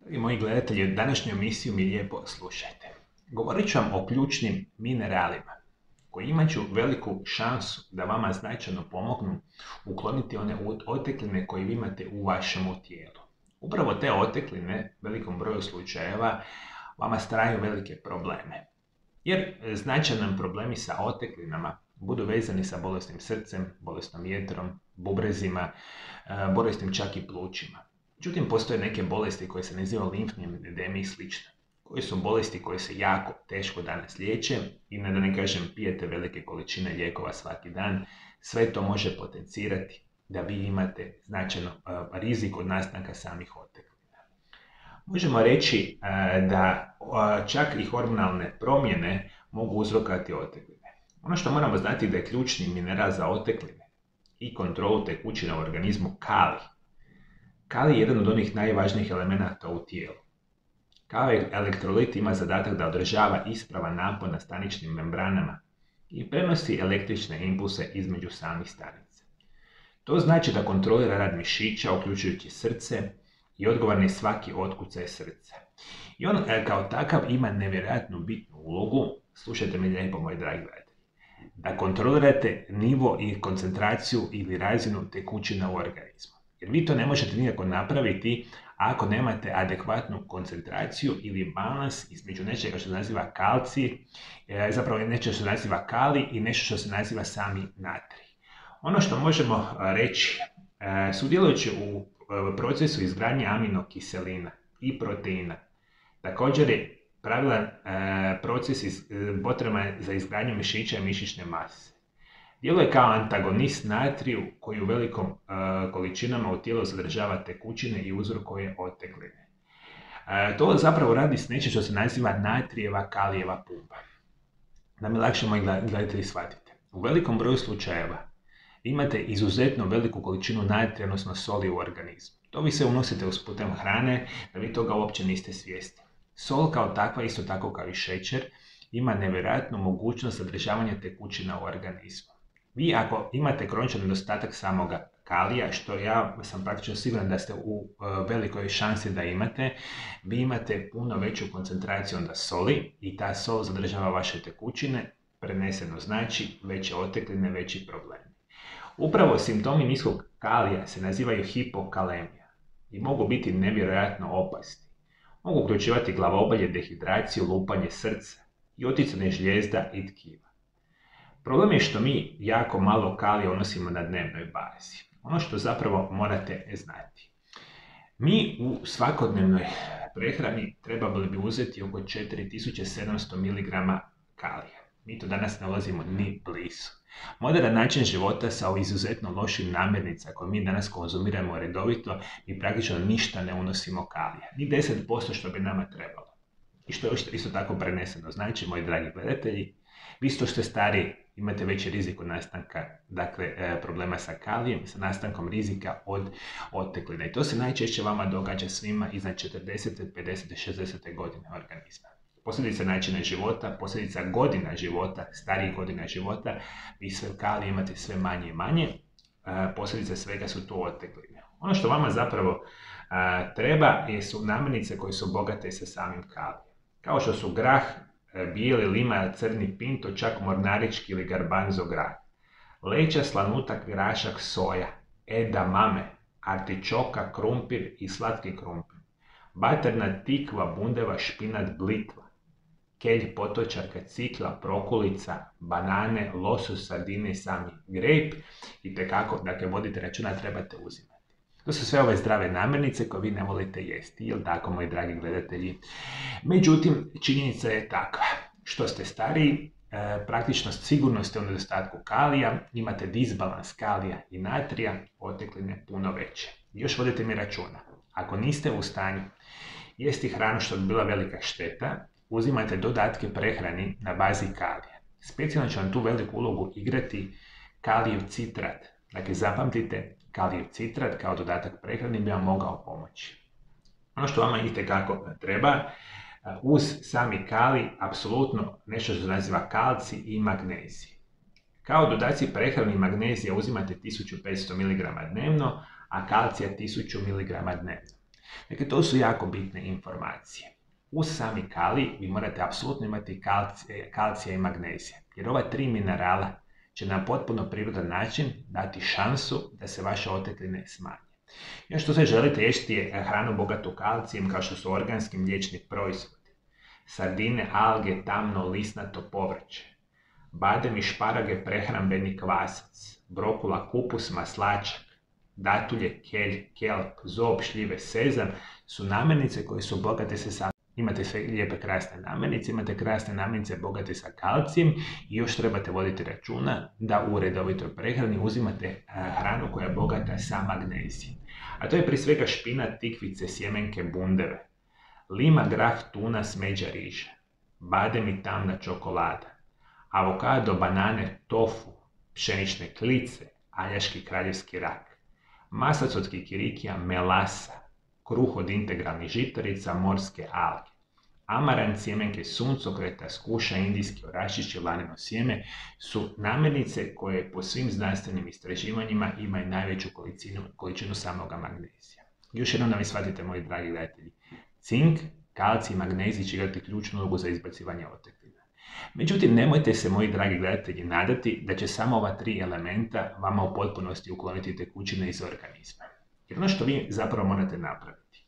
Dragi moji gledatelji, današnju emisiju mi lijepo slušajte. Govorit ću vam o ključnim mineralima koji imat ću veliku šansu da vama značajno pomognu ukloniti one otekline koje vi imate u vašemu tijelu. Upravo te otekline, velikom broju slučajeva, vama stvaraju velike probleme. Jer značajni problemi sa oteklinama budu vezani sa bolesnim srcem, bolesnom jetrom, bubrezima, bolesnim čak i plućima. Međutim, postoje neke bolesti koje se nazivaju limfni edemi i slično, koje su bolesti koje se jako teško danas liječe i da ne kažem pijete velike količine lijekova svaki dan, sve to može potencirati da vi imate značajno rizik od nastanka samih oteklina. Možemo reći da čak i hormonalne promjene mogu uzrokovati otekline. Ono što moramo znati je da je ključni mineral za otekline i kontrolu tekućina u organizmu kalij. Kalij je jedan od onih najvažnijih elemenata u tijelu. Kao elektrolit ima zadatak da održava ispravan napon na staničnim membranama i prenosi električne impulse između samih stanica. To znači da kontrolira rad mišića, uključujući srce i odgovoran je svaki otkucaj srca. I on kao takav ima nevjerojatnu bitnu ulogu, slušajte me lijepo moji dragi gledatelji, da kontrolirate nivo i koncentraciju ili razinu tekućina u organizmu. Jer vi to ne možete nikako napraviti ako nemate adekvatnu koncentraciju ili balans između nečega što se naziva kalcij, zapravo nešto što se naziva kalij i nešto što se naziva sami natrij. Ono što možemo reći, sudjelujući u procesu izgradnje aminokiselina i proteina, također je pravilan proces potreban za izgradnju mišića i mišićne mase. Djeluje kao antagonist natriju koji u velikom količinama u tijelu zadržava tekućine i uzrokuje otekline. To zapravo radi s nečim što se naziva natrijeva kalijeva pumpa. Da mi lakše moji gledatelji shvatite. U velikom broju slučajeva imate izuzetno veliku količinu natrija, odnosno soli u organizmu. To vi se unosite uz putem hrane, da vi toga uopće niste svjesni. Sol kao takva, isto tako kao i šećer, ima nevjerojatnu mogućnost zadržavanja tekućina u organizmu. Vi ako imate kroničan nedostatak samoga kalija, što ja sam praktično siguran da ste u velikoj šansi da imate, vi imate puno veću koncentraciju onda soli i ta sol zadržava vaše tekućine, preneseno znači veće otekline, veći problemi. Upravo simptomi niskog kalija se nazivaju hipokalemija i mogu biti nevjerojatno opasni. Mogu uključivati glavobolje, dehidraciju, lupanje srca i oticanje žlijezda i tkiva. Problem je što mi jako malo kalija unosimo na dnevnoj bazi. Ono što zapravo morate znati. Mi u svakodnevnoj prehrani trebali bi uzeti oko 4700 mg kalija. Mi to danas ne ulazimo ni blizu. Moderan način života sa izuzetno lošim namirnicama koje mi danas konzumiramo redovito, mi praktično ništa ne unosimo kalija. Ni 10% što bi nama trebalo. I što je isto tako preneseno. Znači, moji dragi gledatelji, vi što ste stariji imate veći rizik od nastanka problema sa kalijem, sa nastankom rizika od oteklina. I to se najčešće vama događa svima iznad 40, 50, 60 godine organizma. Posljedica načina života, posljedica godina života, starijih godina života, vi sve kalije imate sve manje i manje, posljedice svega su to otekline. Ono što vama zapravo treba su namirnice koje su bogate sa samim kalijem. Kao što su grah, bijeli lima, crni pinto, čak mornarički ili garbanzo grah. Leća, slanutak, grašak, soja, edamame, artičoka, krumpir i slatki krumpir. Baterna tikva, bundeva, špinat, blitva. Kelj, potočarka, cikla, prokulica, banane, losos, sardine i sami grejp. I tekako, dakle, vodite računa, trebate uzimati. To su sve ove zdrave namirnice koje vi ne volite jesti, jel tako, moji dragi gledatelji? Međutim, činjenica je takva. Što ste stariji, praktično sigurno ste u nedostatku kalija, imate disbalans kalija i natrija, otekline puno veće. Još vodite mi računa. Ako niste u stanju jesti hranu što bi bila velika šteta, uzimajte dodatke prehrani na bazi kalija. Specijalno će vam tu veliku ulogu igrati kalijev citrat. Dakle, zapamtite, kalijev citrat kao dodatak prehrani bi vam mogao pomoći. Ono što vama itekako treba, uz sami kalij, apsolutno nešto što se naziva kalcij i magnezij. Kao dodaci prehrani magnezija uzimate 1500 mg dnevno, a kalcija 1000 mg dnevno. Dakle, to su jako bitne informacije. Uz sami kalij vi morate apsolutno imati kalcija i magnezija, jer ova 3 minerala će na potpuno prirodan način dati šansu da se vaše otekline smanje. Još što sve želite jesti je hranu bogatu kalcijem, kao što su organski mliječni proizvodi, sardine, alge, tamno lisnato povrće, badem i šparage prehrambeni kvasac, brokula, kupus, maslačak, datulje, kelj, kelp, zob, šljive, sezam su namirnice koje su bogate sa Imate sve lijepe krasne namirnice, imate krasne namirnice bogate sa kalcijem i još trebate voditi računa da u redovitoj prehrani uzimate hranu koja je bogata sa magnezijem. A to je prije svega špinat, tikvice, sjemenke, bundeve, lima, grah, tuna, smeđa, riža, badem i tamna čokolada, avokado, banane, tofu, pšenične klice, aljaški kraljevski rak, maslac od kikirikija, melasa, kruh od integralnih žitarica, morske alge, amaranc, sjemenke suncokreta, skuša, indijski orašić i laneno sjeme su namirnice koje po svim znanstvenim istraživanjima imaju najveću količinu samoga magnezija. Još jednom da mi shvatite, moji dragi gledatelji, cink, kalcij i magnezij će igrati ključnu ulogu za izbacivanje otekline. Međutim, nemojte se, moji dragi gledatelji, nadati da će samo ova 3 elementa vama u potpunosti ukloniti tekućine iz organizma. Jer ono što vi zapravo morate napraviti,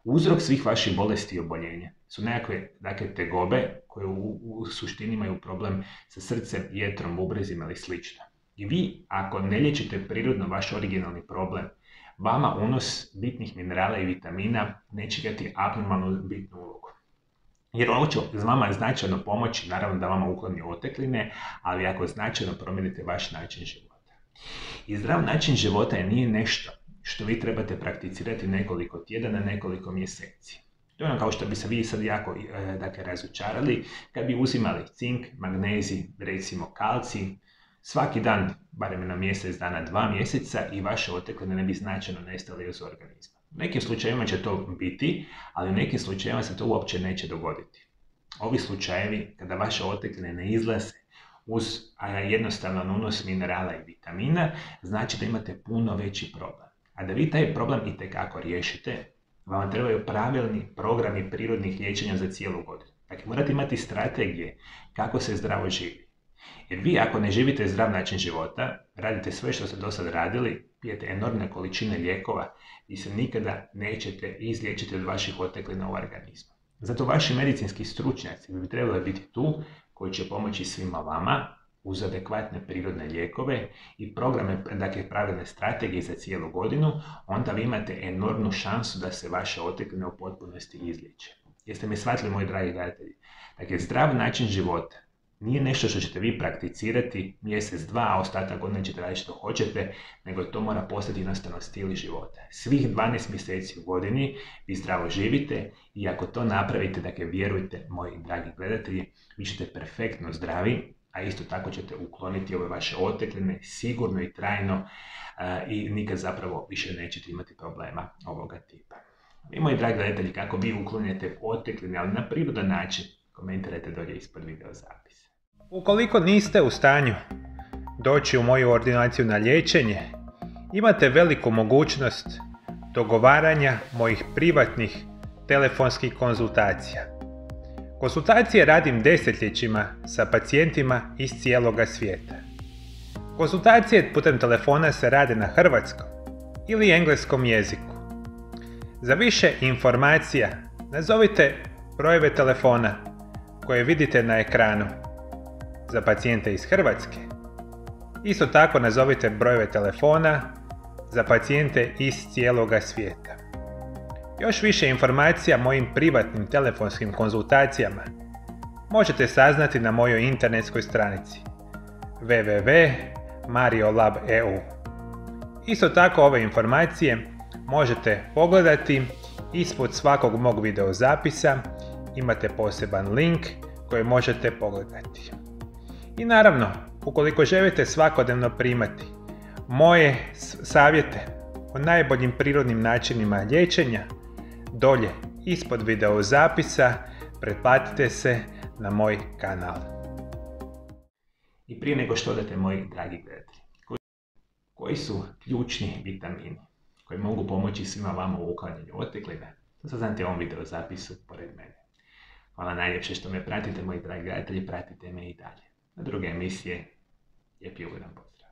uzrok svih vaših bolesti i oboljenja su nekakve tegobe koje u suštini imaju problem sa srcem, jetrom, bubrezima ili slično. I vi, ako ne liječite prirodno vaš originalni problem, vama unos bitnih minerala i vitamina neće imati abnormalnu bitnu ulogu. Jer ovo će vama značajno pomoći, naravno da vama ukloni otekline, ali ako značajno promijenite vaš način života. I zdrav način života nije nešto što vi trebate prakticirati nekoliko tjedana, nekoliko mjeseci. To je ono kao što bi se vi sad jako razočarali kad bi uzimali cink, magnezij, recimo kalcij, svaki dan, barem na mjesec dana, 2 mjeseca i vaše otekline ne bi značajno nestale iz organizma. U nekim slučajevima će to biti, ali u nekim slučajevima se to uopće neće dogoditi. Ovi slučajevi kada vaše otekline ne izlaze uz jednostavan unos minerala i vitamina, znači da imate puno veći problem. A da vi taj problem itekako riješite, vam trebaju pravilni programi prirodnih liječenja za cijelu godinu. Dakle, morate imati strategije kako se zdravo živi. Jer vi ako ne živite zdrav način života, radite sve što ste do sad radili, pijete enormne količine lijekova i se nikada nećete izliječiti od vaših oteklina u organizmu. Zato vaši medicinski stručnjaci bi trebali biti tu koji će pomoći svima vama uz adekvatne prirodne lijekove i programe, dakle pravilne strategije za cijelu godinu, onda vi imate enormnu šansu da se vaše otekline u potpunosti izliječe. Jeste mi shvatili, moji dragi gledatelji? Dakle, zdrav način života nije nešto što ćete vi prakticirati mjesec, 2, a ostatak godine ćete raditi što hoćete, nego to mora postati jednostavno stil života. Svih 12 mjeseci u godini vi zdravo živite i ako to napravite, dakle, vjerujte, moji dragi gledatelji, vi ćete perfektno zdravi, a isto tako ćete ukloniti ove vaše otekline sigurno i trajno i nikad zapravo više nećete imati problema ovoga tipa. I moji dragi gledatelji, kako vi uklonite otekline, ali na prirodan način, komentirajte dolje ispod video zapisa. Ukoliko niste u stanju doći u moju ordinaciju na liječenje, imate veliku mogućnost dogovaranja mojih privatnih telefonskih konzultacija. Konzultacije radim desetljećima sa pacijentima iz cijeloga svijeta. Konzultacije putem telefona se rade na hrvatskom ili engleskom jeziku. Za više informacija nazovite brojeve telefona koje vidite na ekranu za pacijente iz Hrvatske. Isto tako nazovite brojeve telefona za pacijente iz cijeloga svijeta. Još više informacija o mojim privatnim telefonskim konzultacijama možete saznati na mojoj internetskoj stranici www.mariolab.eu. Isto tako ove informacije možete pogledati ispod svakog mog video zapisa, imate poseban link koji možete pogledati. I naravno, ukoliko želite svakodnevno primati moje savjete o najboljim prirodnim načinima liječenja, dolje ispod video zapisa pretplatite se na moj kanal. I prije nego što odete, moji dragi gledatelji, koji su ključni vitamini? koji mogu pomoći svima vama u uklanjanju otekline, to saznate u ovom video zapisu pored mene. Hvala najljepše što me pratite, moji dragi gledatelji, pratite me i dalje. Na druge emisije, lijep i ugodan pozdrav.